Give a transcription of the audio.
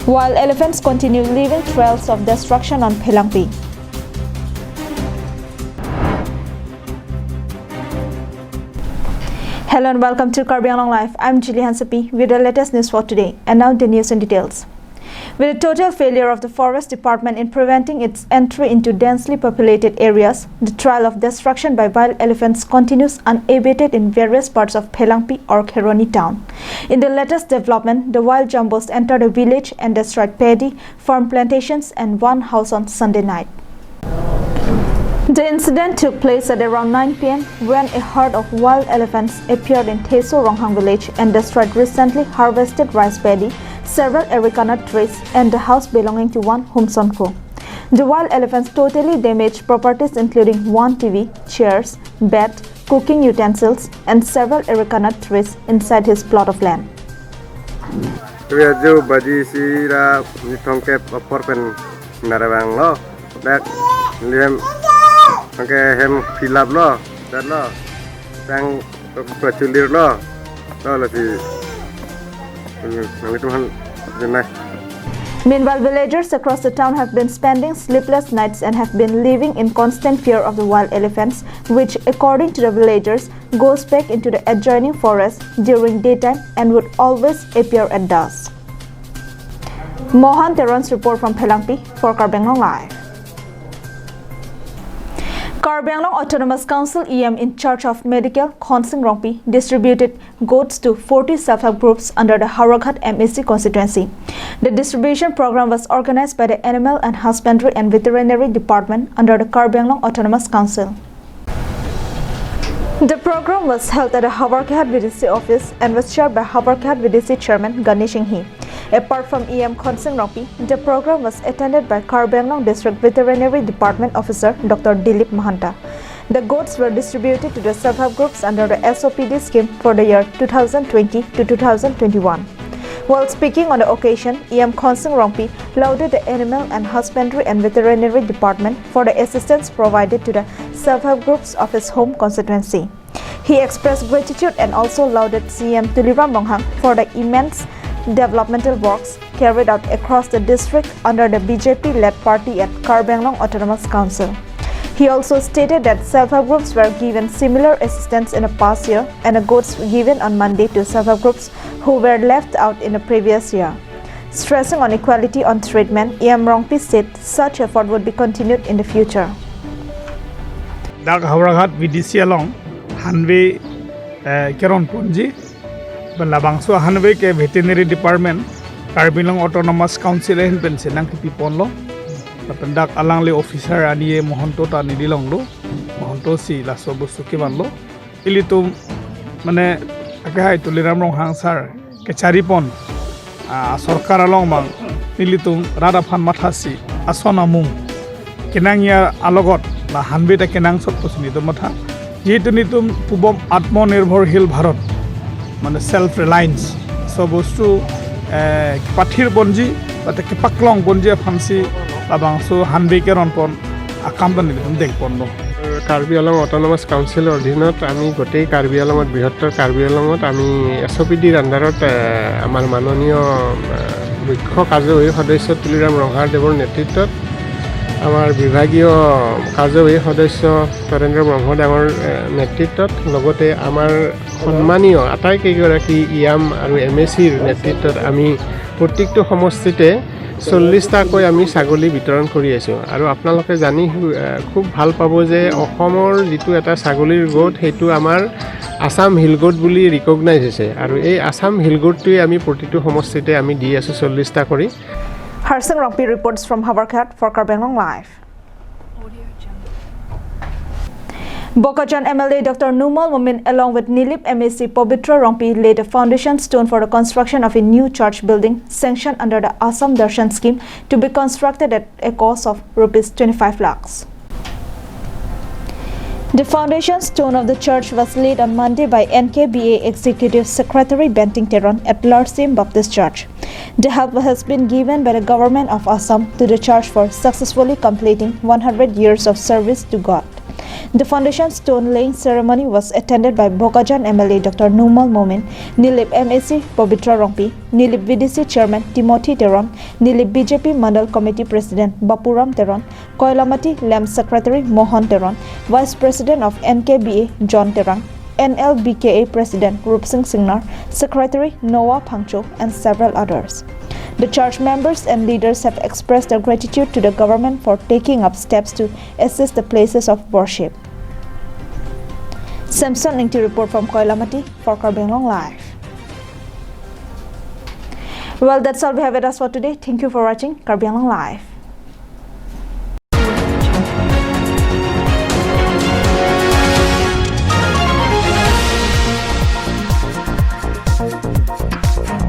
while elephants continue leaving trails of destruction on Phelangpi. Hello and welcome to Karbi Anglong Live. I'm Julie Hansapi with the latest news for today, and now the news in details. With a total failure of the Forest Department in preventing its entry into densely populated areas, the trial of destruction by wild elephants continues unabated in various parts of Phelangpi or Kheroni town. In the latest development, the wild jumbos entered a village and destroyed paddy, farm plantations and one house on Sunday night. The incident took place at around 9 p.m. when a herd of wild elephants appeared in Theso Ronghang village and destroyed recently harvested rice paddy, several erica nut trees and the house belonging to one Humsonko. The wild elephants totally damaged properties including one TV, chairs, bed, cooking utensils and several erica nut trees inside his plot of land. Meanwhile, villagers across the town have been spending sleepless nights and have been living in constant fear of the wild elephants, which, according to the villagers, goes back into the adjoining forest during daytime and would always appear at dusk. Mohan Teron's report from Phelangpi for Karbi Anglong Live. Karbi Anglong Autonomous Council EM in charge of medical Khonsing Rongpi distributed goats to 40 self-help groups under the Hauraghat MAC constituency. The distribution program was organized by the Animal and Husbandry and Veterinary Department under the Karbi Anglong Autonomous Council. The program was held at the Hauraghat VDC office and was chaired by Hauraghat VDC Chairman Ganesh Singhi. Apart from EM Khonsing Rongpi, the program was attended by Karbi Anglong District Veterinary Department Officer Dr. Dilip Mahanta. The goats were distributed to the self-help groups under the SOPD scheme for the year 2020 to 2021. While speaking on the occasion, EM Khonsing Rongpi lauded the Animal and Husbandry and Veterinary Department for the assistance provided to the self-help groups of his home constituency. He expressed gratitude and also lauded CM Tuliram Ronghang for the immense developmental works carried out across the district under the BJP-led party at Karbi Anglong Autonomous Council. He also stated that self-help groups were given similar assistance in the past year and the goats given on Monday to self-help groups who were left out in the previous year. Stressing on equality on treatment, EM Rongpi said such effort would be continued in the future. Dak Hauraghat VDC along Hanway Keron Punji Balabangso Hanway ke Veterinary Department Karbi Anglong Autonomous Council hen pensenang tipipon lo pendak alang le officer ani Mohanto ta ni dilong lo Mohanto si laso busu ke ban lo ilitum mane akai Tuliram Ronghang sar ke charipon sarkar along bang ilitum rada phan mathasi asonamung kenangya alogot la hanbe ta kenang sot posini to matha jetu nitum pubom atmonirbhorshil bharat মানে self reliance সব বস্তু পাঠির bungee বা তাকে পাকলং bungee fancy লাবাংসু হানবিকে রনপন আকামদানি দেখপন Karbi Anglong autonomous কাউন্সিলৰ অধীনত আমি গোটেই কাৰ্বি আংলঙত বৃহত্তৰ কাৰ্বি আংলঙত আমি SOPDৰ আণ্ডাৰত আমাৰ মাননীয় মুখ্য কাৰ্যবাহী সদস্য তুলিৰাম ৰংহাৰদেৱৰ নেতৃত্বত আমাৰ বিভাগীয় কাৰ্যবাহী সদস্য তৰেন্দ্ৰ ব্ৰহ্মদেৱৰ নেতৃত্বত লগতে আমাৰ সন্মানীয় আটাইকেইগৰাকী ইয়াম আৰু MACৰ নেতৃত্বত আমি প্ৰত্যেকটো সমষ্টিতে 40টাকৈ আমি ছাগলী বিতৰণ কৰি আছোঁ আৰু আপোনালোকে জানি খুব ভাল পাব যে অসমৰ যিটো এটা ছাগলীৰ গোট সেইটো আমাৰ আসাম হিল গোট বুলি ৰিকগনাইজ হৈছে আৰু এই আসাম হিল গোটটোৱে আমি প্ৰতিটো সমষ্টিতে আমি দি আছোঁ 40টা কৰি। Harsing Rongpi reports from Hauraghat for Karbi Anglong Live. Bokajan MLA Dr. Numal Momin along with Nilip MAC Pavitra Rongpi laid a foundation stone for the construction of a new church building sanctioned under the Assam Darshan scheme to be constructed at a cost of Rs 25 lakhs. The foundation stone of the church was laid on Monday by NKBA Executive Secretary Benting Teron at Larsim Baptist Church. The help has been given by the government of Assam to the church for successfully completing 100 years of service to God. The foundation stone laying ceremony was attended by Bokajan MLA Dr. Numal Momin, Nilip MAC Pavitra Rongpi, Nilip VDC Chairman Timothy Teron, Nilip BJP Mandal Committee President Bapuram Teron, Koilamati LAM Secretary Mohan Teron, Vice President of NKBA John Terang, NLBKA President Rup Singh Singnar, Secretary Noah Pangcho, and several others. The church members and leaders have expressed their gratitude to the government for taking up steps to assist the places of worship. Samson Ningti report from Koilamati for Karbi Anglong Live. Well, that's all we have with us for today. Thank you for watching Karbi Anglong Live.